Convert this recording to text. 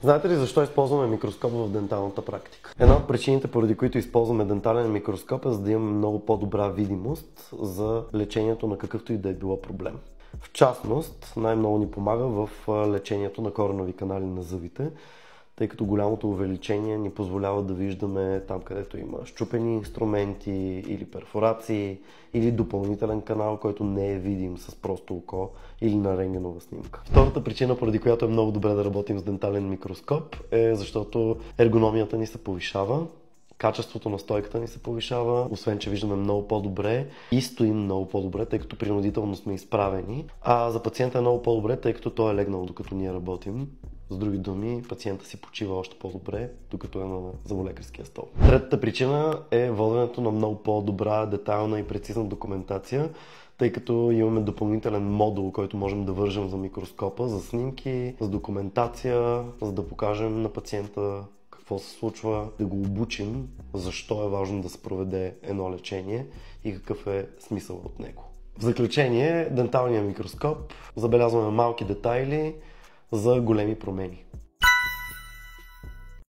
Знаете ли защо използваме микроскоп в денталната практика? Една от причините, поради които използваме дентален микроскоп, е за да имаме много по-добра видимост за лечението на какъвто и да е било проблем. В частност, най-много ни помага в лечението на коренови канали на зъбите, тъй като голямото увеличение ни позволява да виждаме там, където има счупени инструменти или перфорации, или допълнителен канал, който не е видим с просто око или на рентгенова снимка. Втората причина, поради която е много добре да работим с дентален микроскоп, е защото ергономията ни се повишава, качеството на стойката ни се повишава, освен че виждаме много по-добре и стоим много по-добре, тъй като принудително сме изправени, а за пациента е много по-добре, тъй като той е легнал докато ние работим. С други думи, пациента си почива още по-добре, докато е на зъболекарския стол. Третата причина е воденето на много по-добра, детайлна и прецизна документация, тъй като имаме допълнителен модул, който можем да вържем за микроскопа, за снимки, за документация, за да покажем на пациента какво се случва, да го обучим защо е важно да се проведе едно лечение и какъв е смисъл от него. В заключение, денталният микроскоп забелязваме малки детайли за големи промени.